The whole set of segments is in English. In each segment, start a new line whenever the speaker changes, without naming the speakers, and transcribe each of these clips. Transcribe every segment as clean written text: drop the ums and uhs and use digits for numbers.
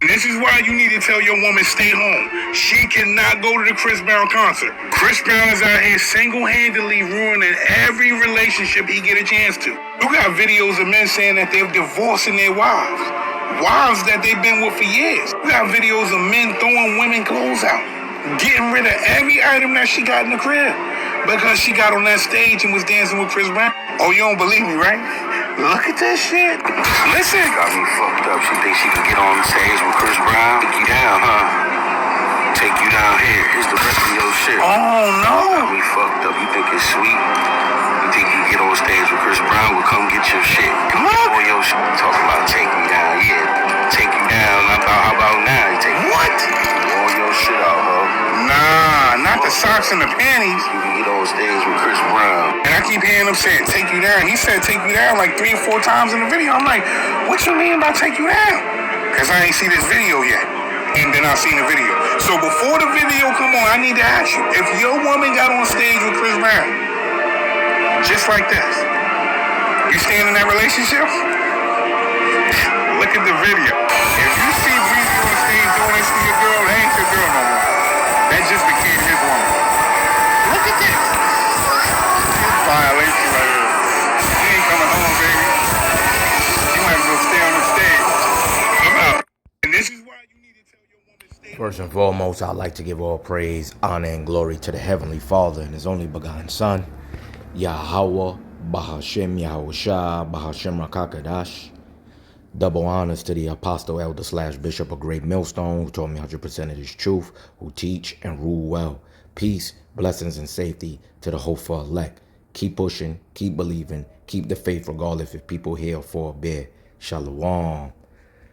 This is why you need to tell your woman stay home. She cannot go to the Chris Brown concert. Chris Brown is out here single-handedly ruining every relationship he get a chance to. You got videos of men saying that they're divorcing their wives that they've been with for years. You got videos of men throwing women clothes out, getting rid of every item that she got in the crib because she got on that stage and was dancing with Chris Brown. Oh, you don't believe me, right? Look at this shit. Listen.
Got me fucked up. She thinks she can get on the stage with Chris Brown. Take you down, huh? Take you down here. Here's the rest of your shit.
Oh, no.
Got me fucked up. You think it's sweet? You think you can get on stage with Chris Brown? Well, come get your shit. Come get on your shit. Talk about take me down. Yeah. Take you down. How about now? You take
what?
All your shit out, bro.
Nah, not the socks and the panties.
You can get on stage with Chris Brown.
And I keep hearing him saying, take you down. He said, take you down like 3 or 4 times in the video. I'm like, what you mean by take you down? Because I ain't see this video yet. And then I seen the video. So before the video come on, I need to ask you, if your woman got on stage with Chris Brown, just like this, you staying in that relationship? Look at the video. If you see Breezy on stage doing this to your girl, that ain't your girl no more. That just became his woman. Look at this. Violation right here. You ain't coming home, baby. You might as well stay on the stage. I'm out. And this is why you need to tell your woman stay.
First and foremost, I'd like to give all praise, honor, and glory to the Heavenly Father and His only begotten Son, Yahweh, Bahashem, Yahushua, Bahashem Rakakadash. Double honors to the apostle, elder / bishop of Great Millstone, who told me 100% of his truth, who teach and rule well. Peace, blessings, and safety to the hopeful elect. Keep pushing, keep believing, keep the faith regardless if people hear or forbear. Shalom.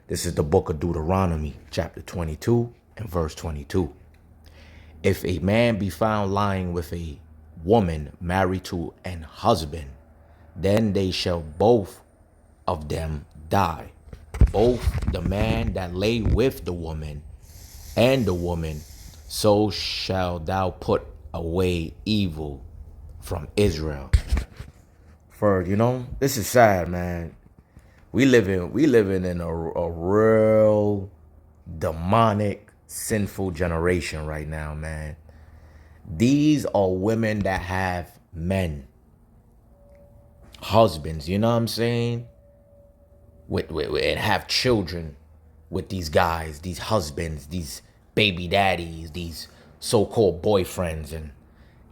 This is the book of Deuteronomy, chapter 22 and verse 22. If a man be found lying with a woman married to an husband, then they shall both of them die. Both the man that lay with the woman and the woman, so shall thou put away evil from Israel. For, this is sad, man. We living in a real demonic, sinful generation right now, man. These are women that have men, husbands, you know what I'm saying? And have children with these guys, these husbands, these baby daddies, these so-called boyfriends,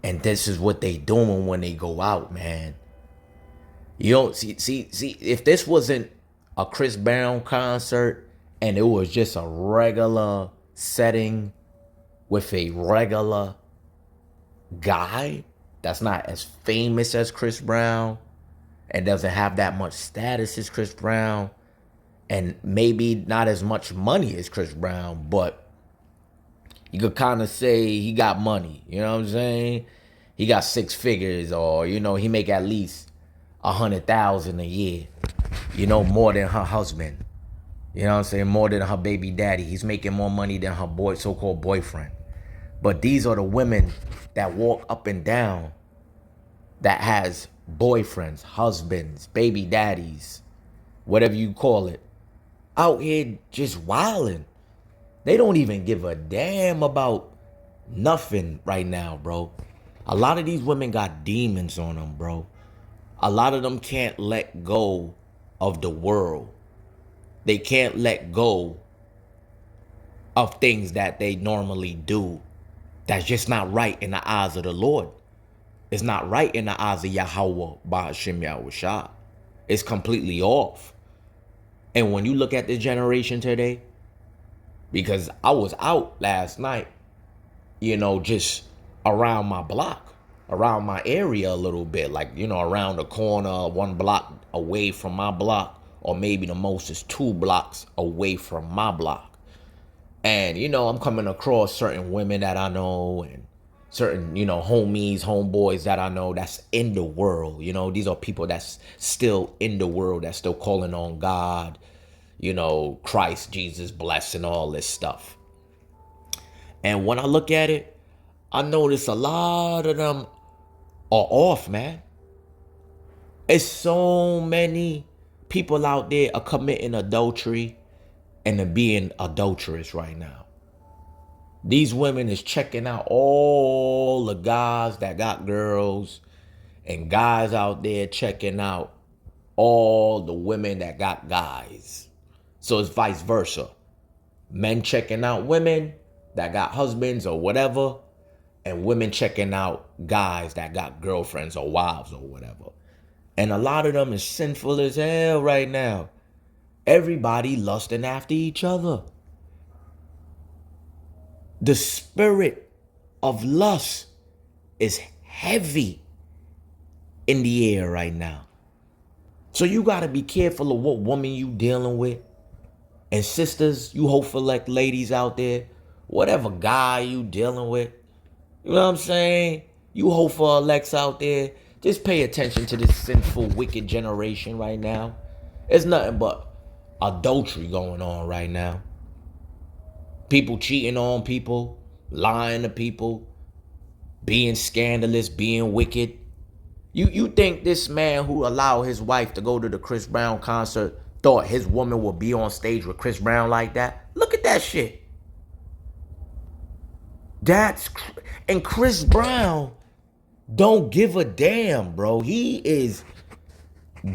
and this is what they doing when they go out, man. You don't see if this wasn't a Chris Brown concert and it was just a regular setting with a regular guy that's not as famous as Chris Brown and doesn't have that much status as Chris Brown, and maybe not as much money as Chris Brown, but you could kind of say he got money, you know what I'm saying? He got 6 figures, or, he make at least 100,000 a year, more than her husband. You know what I'm saying? More than her baby daddy. He's making more money than her so-called boyfriend. But these are the women that walk up and down that has boyfriends, husbands, baby daddies, whatever you call it, out here just wilding. They don't even give a damn about nothing right now, bro. A lot of these women got demons on them, bro. A lot of them can't let go of the world. They can't let go of things that they normally do that's just not right in the eyes of the Lord. It's not right in the eyes of Yahweh, Bahashem Yahushua. It's completely off. And when you look at this generation today, because I was out last night, just around my block, around my area a little bit, like, around the corner, 1 block away from my block, or maybe the most is 2 blocks away from my block. And, I'm coming across certain women that I know and certain, homies, homeboys that I know that's in the world. These are people that's still in the world, that's still calling on God, Christ, Jesus, blessing, all this stuff. And when I look at it, I notice a lot of them are off, man. It's so many people out there are committing adultery and they're being adulterous right now. These women is checking out all the guys that got girls, and guys out there checking out all the women that got guys. So it's vice versa. Men checking out women that got husbands or whatever, and women checking out guys that got girlfriends or wives or whatever. And a lot of them is sinful as hell right now. Everybody lusting after each other. The spirit of lust is heavy in the air right now. So you got to be careful of what woman you dealing with. And sisters, you hopeful like ladies out there, whatever guy you dealing with, you know what I'm saying? You hopeful Alex out there, just pay attention to this sinful, wicked generation right now. It's nothing but adultery going on right now. People cheating on people, lying to people, being scandalous, being wicked. You think this man who allowed his wife to go to the Chris Brown concert thought his woman would be on stage with Chris Brown like that? Look at that shit. And Chris Brown don't give a damn, bro. He is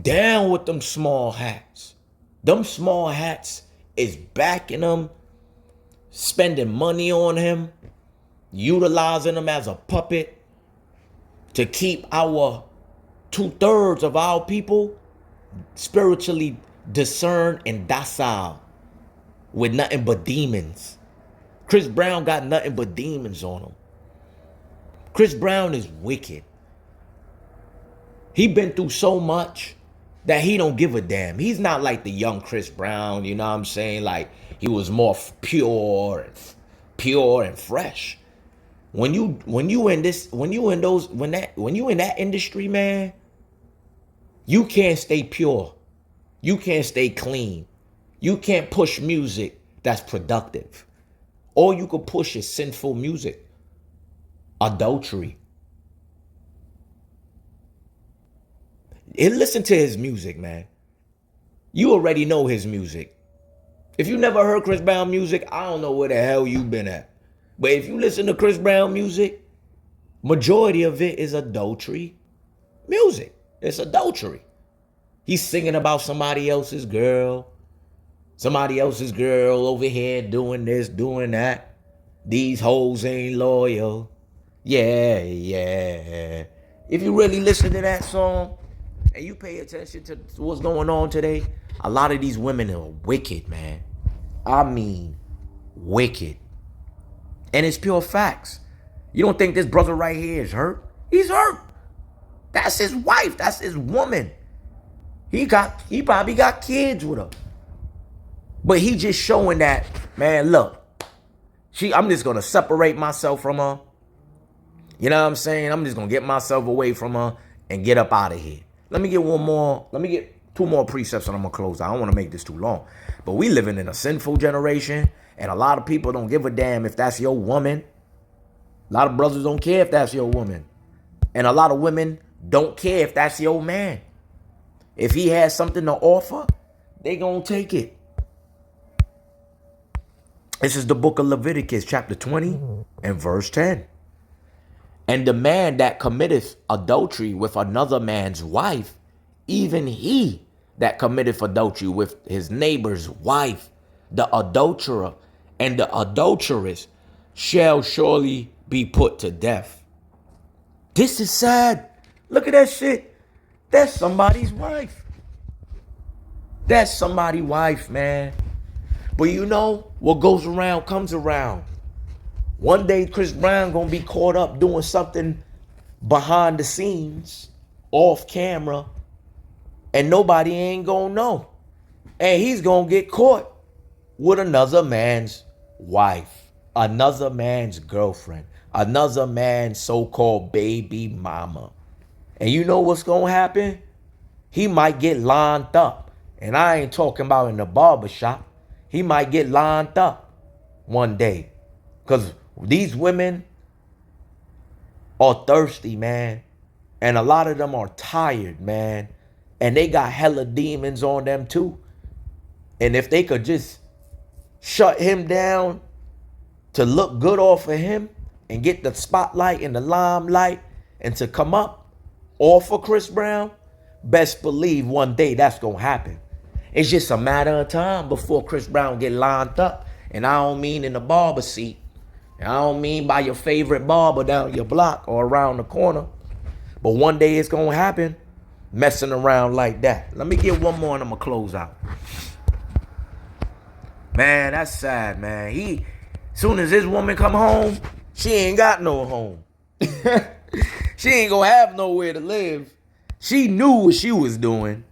down with them small hats. Them small hats is backing him, spending money on him, utilizing him as a puppet to keep our 2/3 of our people spiritually discerned and docile with nothing but demons. Chris Brown got nothing but demons on him. Chris Brown is wicked. He been through so much that he don't give a damn. He's not like the young Chris Brown, you know what I'm saying? Like he was more pure and fresh. When you in that industry, man, you can't stay pure. You can't stay clean. You can't push music that's productive. All you could push is sinful music. Adultery. And listen to his music, man. You already know his music. If you never heard Chris Brown music, I don't know where the hell you been at. But if you listen to Chris Brown music, majority of it is adultery music. It's adultery. He's singing about somebody else's girl. Somebody else's girl over here doing this, doing that. These hoes ain't loyal. Yeah. If you really listen to that song and you pay attention to what's going on today, a lot of these women are wicked, man. I mean, wicked. And it's pure facts. You don't think this brother right here is hurt? He's hurt. That's his wife. That's his woman. He probably got kids with her. But he just showing that, man, look, I'm just going to separate myself from her. You know what I'm saying? I'm just going to get myself away from her and get up out of here. Let me get two more precepts and I'm going to close. I don't want to make this too long. But we living in a sinful generation, and a lot of people don't give a damn if that's your woman. A lot of brothers don't care if that's your woman. And a lot of women don't care if that's your man. If he has something to offer, they gonna take it. This is the book of Leviticus, chapter 20 and verse 10. And the man that committeth adultery with another man's wife, even he that committeth adultery with his neighbor's wife, the adulterer and the adulteress shall surely be put to death. This is sad. Look at that shit. That's somebody's wife. That's somebody's wife, man. But you know, what goes around comes around. One day, Chris Brown gonna be caught up doing something behind the scenes, off camera, and nobody ain't gonna know. And he's gonna get caught with another man's wife, another man's girlfriend, another man's so-called baby mama. And you know what's gonna happen? He might get lined up. And I ain't talking about in the barbershop. He might get lined up one day. Because these women are thirsty, man. And a lot of them are tired, man. And they got hella demons on them too. And if they could just shut him down to look good off of him and get the spotlight and the limelight and to come up off of Chris Brown, best believe one day that's going to happen. It's just a matter of time before Chris Brown get lined up. And I don't mean in the barber seat. And I don't mean by your favorite barber down your block or around the corner. But one day it's going to happen messing around like that. Let me get one more and I'm going to close out. Man, that's sad, man. Soon as his woman come home, she ain't got no home. She ain't gonna have nowhere to live. She knew what she was doing.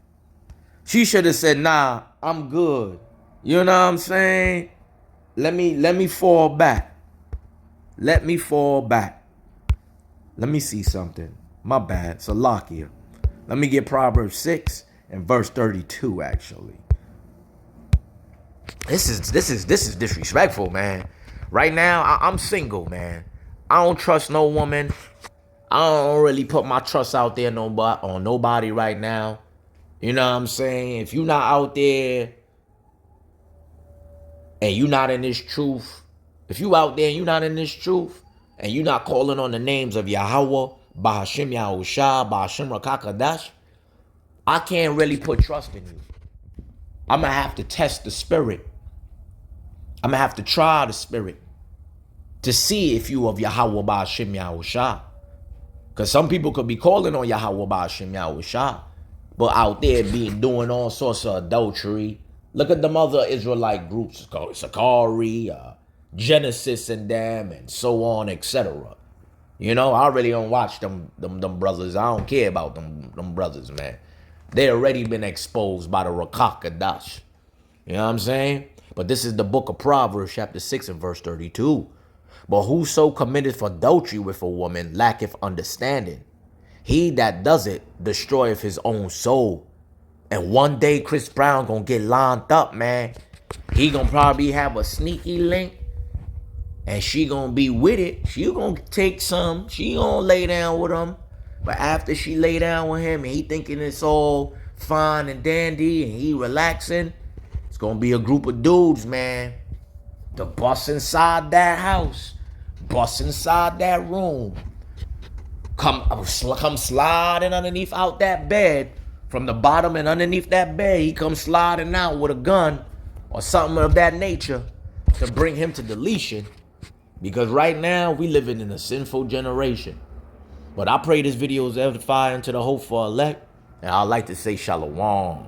She should have said, nah, I'm good. You know what I'm saying? Let me fall back. Let me fall back. Let me see something. My bad. Salakia. Let me get Proverbs 6 and verse 32, actually. This is disrespectful, man. Right now, I'm single, man. I don't trust no woman. I don't really put my trust out there on nobody right now. You know what I'm saying? If you're not out there and you're not in this truth, if you out there and you're not in this truth, and you're not calling on the names of Yahweh, Bahashim Yahushua, Bahashim Rakakadash, I can't really put trust in you. I'm going to have to test the spirit. I'm going to have to try the spirit to see if you of Yahweh Bahashim Yahushua. Because some people could be calling on Yahweh Bahashim Yahushua, but out there doing all sorts of adultery. Look at them other Israelite groups called Sakari, Genesis and them, and so on, etc. You know, I really don't watch them brothers. I don't care about them brothers, man. They already been exposed by the Rakakadash. You know what I'm saying? But this is the book of Proverbs, chapter 6 and verse 32. But whoso committeth adultery with a woman lacketh understanding. He that does it destroyeth his own soul. And one day Chris Brown gonna get lined up, man. He gonna probably have a sneaky link. And she gonna be with it. She gonna take some. She gonna lay down with him. But after she lay down with him and he thinking it's all fine and dandy and he relaxing, it's gonna be a group of dudes, man, to bust inside that house, bust inside that room, come sliding underneath out that bed, from the bottom and underneath that bed, he comes sliding out with a gun or something of that nature to bring him to deletion. Because right now, we living in a sinful generation. But I pray this video is edifying to the hopeful elect. And I'd like to say shalom.